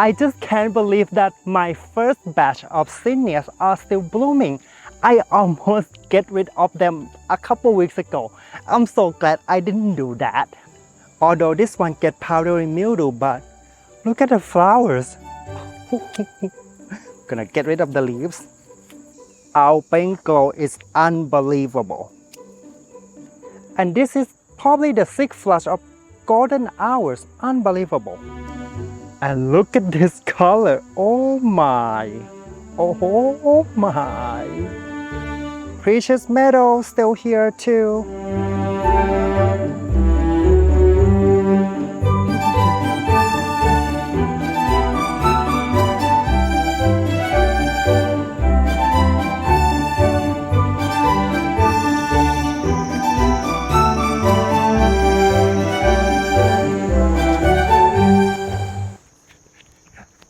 I just can't believe that my first batch of zinnias are still blooming. I almost get rid of them a couple weeks ago. I'm so glad I didn't do that. Although this one get powdery mildew, but look at the flowers. Gonna get rid of the leaves. Our paint glow is unbelievable. And this is probably the 6th flush of golden hours. Unbelievable. And look at this color. Oh my. Oh my. Precious metal still here too.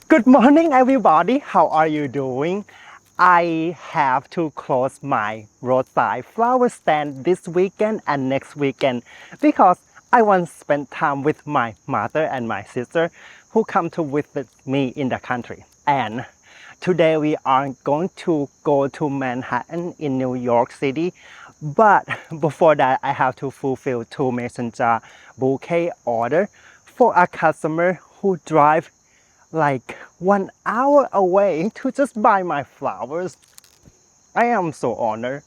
Good morning everybody, how are you doing? I have to close my roadside flower stand this weekend and next weekend because I want to spend time with my mother and my sister who come to visit me in the country. And today we are going to go to Manhattan in New York City. But before that, I have to fulfill 2 mason jar bouquet order for a customer who drive like 1 hour away to just buy my flowers. I am so honored.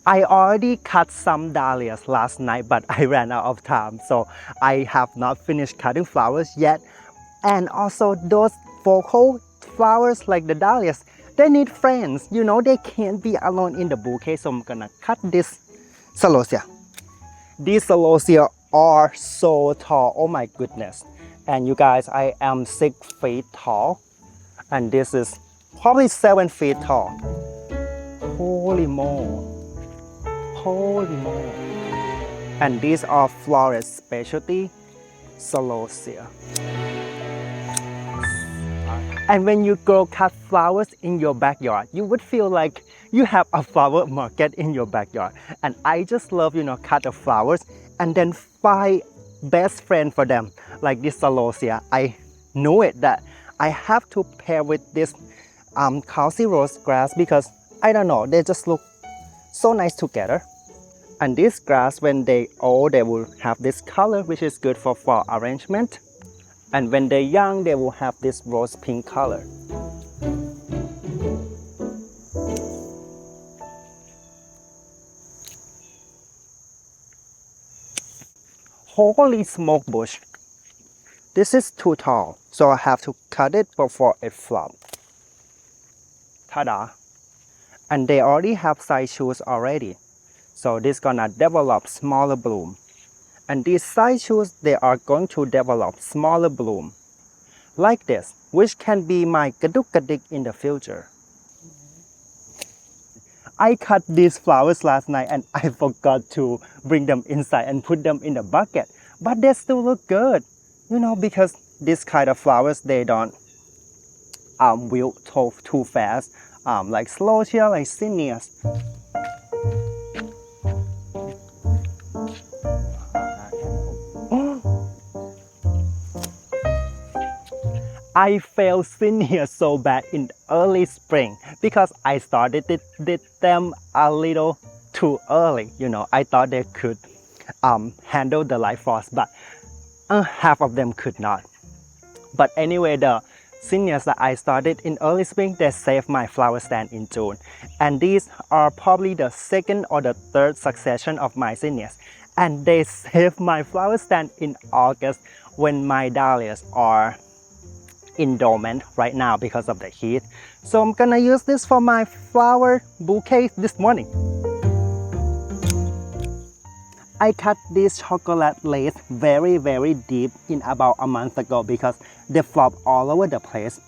I already cut some dahlias last night, but I ran out of time, so I have not finished cutting flowers yet. And also those focal flowers like the dahlias, they need friends. You know, they can't be alone in the bouquet, so I'm gonna cut this celosia. These celosia are so tall, oh my goodness. And you guys, I am 6 feet tall, and this is probably 7 feet tall. Holy moly. Holy moly. And these are florist specialty celosia. And when you go cut flowers in your backyard, you would feel like you have a flower market in your backyard. And I just love, you know, cut the flowers and then find best friend for them. Like this celosia, I knew it that I have to pair with this Calci rose grass because I don't know, they just look so nice together. And this grass, when they old, they will have this color, which is good for fall arrangement. And when they're young, they will have this rose pink color. Holy smoke bush. This is too tall, so I have to cut it before it flops. Ta-da! And they already have side shoots already. So this gonna develop smaller bloom. And these side shoots, they are going to develop smaller bloom. Like this, which can be my gaduk-gadik in the future. I cut these flowers last night and I forgot to bring them inside and put them in the bucket. But they still look good. You know, because this kind of flowers, they don't wilt too fast. Like celosia, like zinnias. I failed zinnia so bad in early spring because I started did them a little too early. You know, I thought they could handle the light frost, but half of them could not. But anyway, the zinnias that I started in early spring, they saved my flower stand in June. And these are probably the 2nd or the 3rd succession of my zinnias. And they saved my flower stand in August when my dahlias are in dormant right now because of the heat. So I'm gonna use this for my flower bouquet this morning. I cut this chocolate lace very deep in about a month ago because they flopped all over the place.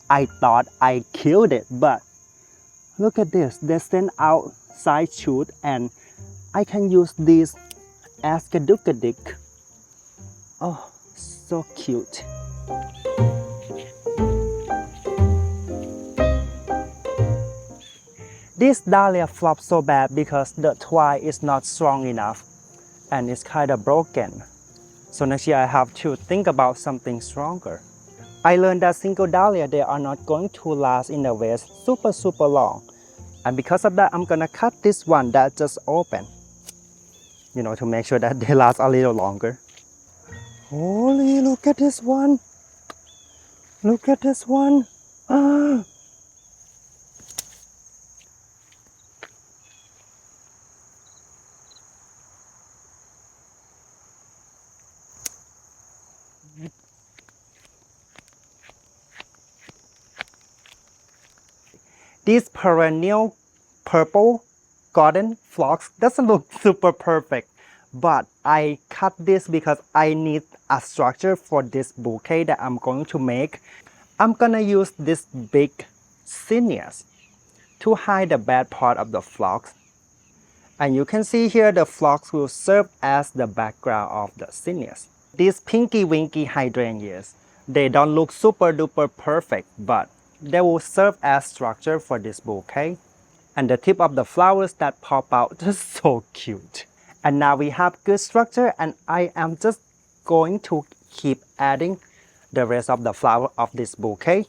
I thought I killed it, but look at this. They send out side shoot and I can use this as gaduk-gadik. Oh, so cute. This dahlia flopped so bad because the twine is not strong enough and it's kind of broken. So next year I have to think about something stronger. I learned that single dahlia, they are not going to last in the vase super long. And because of that, I'm gonna cut this one that just opened, to make sure that they last a little longer. Holy, look at this one. Look at this one. Ah. This perennial purple garden phlox doesn't look super perfect, but I cut this because I need a structure for this bouquet that I'm going to make. I'm gonna use this big zinnias to hide the bad part of the phlox. And you can see here the phlox will serve as the background of the zinnias. These pinky winky hydrangeas, they don't look super duper perfect, but they will serve as structure for this bouquet. And the tip of the flowers that pop out is so cute. And now we have good structure, and I am just going to keep adding the rest of the flower of this bouquet.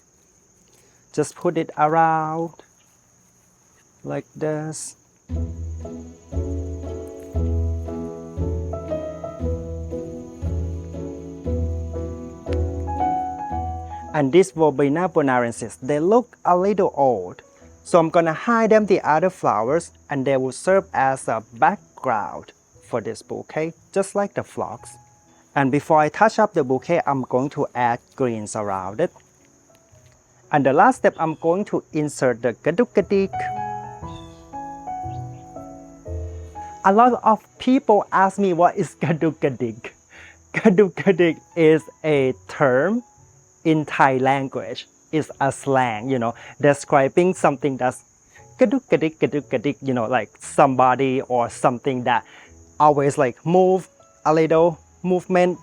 Just put it around like this. And these Verbena bonarensis, they look a little old. So I'm gonna hide them the other flowers, and they will serve as a background for this bouquet, just like the phlox. And before I touch up the bouquet, I'm going to add greens around it. And the last step, I'm going to insert the gaduk-gadik. A lot of people ask me what is gaduk-gadik. Gaduk-gadik is a term in Thai language. It's a slang, describing something that's gaduk-gadik, like somebody or something that always like move a little movement,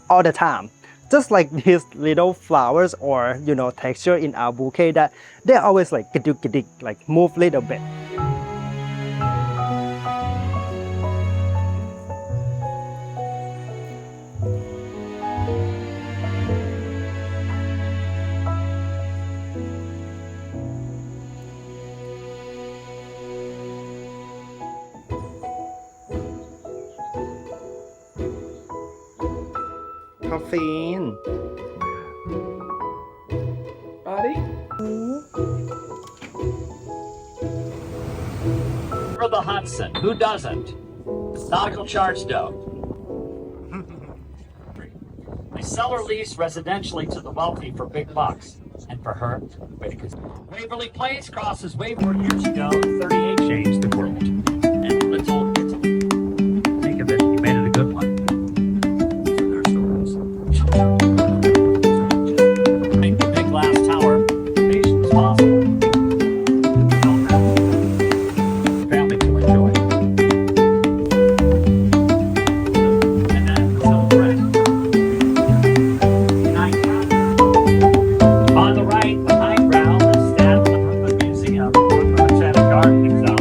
all the time. Just like these little flowers or, texture in our bouquet that they're always like gaduk-gadik, like move a little bit. Caffeine. Buddy? For the Hudson, who doesn't? Nautical charge though. I sell or lease residentially to the wealthy for big bucks. And for her, Waverly Place crosses Waverly years ago. 38 changed the world. And little Italy. Think of it, you made it a good one. Our stories. Make the big glass tower patient as possible. Family to enjoy. And then some bread. On the right, the high ground is stand the museum, Botanic Garden example.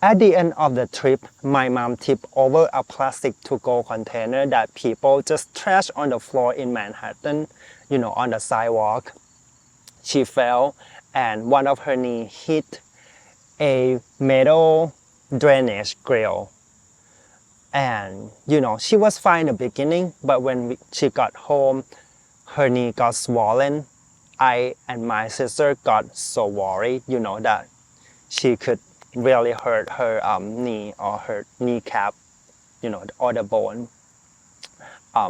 At the end of the trip, my mom tipped over a plastic to-go container that people just trash on the floor in Manhattan, on the sidewalk. She fell and one of her knee hit a metal drainage grill. And, she was fine in the beginning, but when she got home, her knee got swollen. I and my sister got so worried, that she could really hurt her knee or her kneecap, or the bone.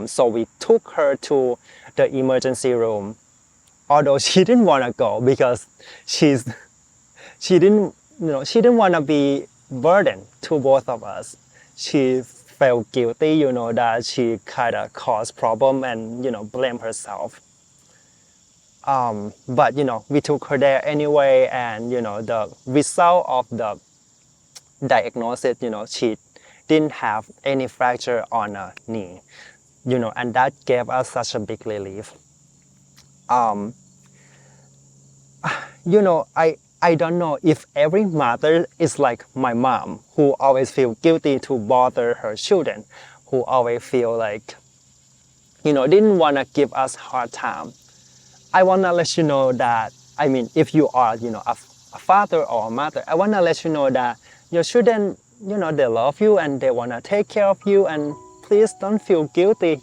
So we took her to the emergency room, although she didn't want to go because she didn't want to be burdened to both of us. She felt guilty, that she kind of caused problem and, blame herself. But, we took her there anyway, and, the result of the diagnosis, she didn't have any fracture on her knee, and that gave us such a big relief. I don't know if every mother is like my mom, who always feel guilty to bother her children, who always feel like, didn't want to give us hard time. I want to let you know that, if you are, a father or a mother, I want to let you know that your children, they love you and they want to take care of you, and please don't feel guilty,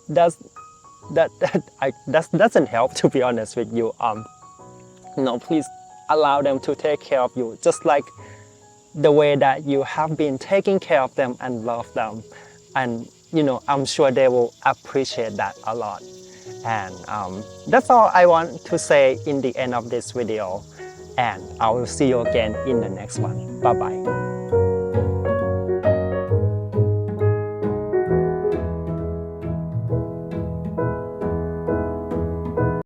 that doesn't help, to be honest with you. Please allow them to take care of you, just like the way that you have been taking care of them and love them. And, I'm sure they will appreciate that a lot. And that's all I want to say in the end of this video. And I will see you again in the next one. Bye-bye.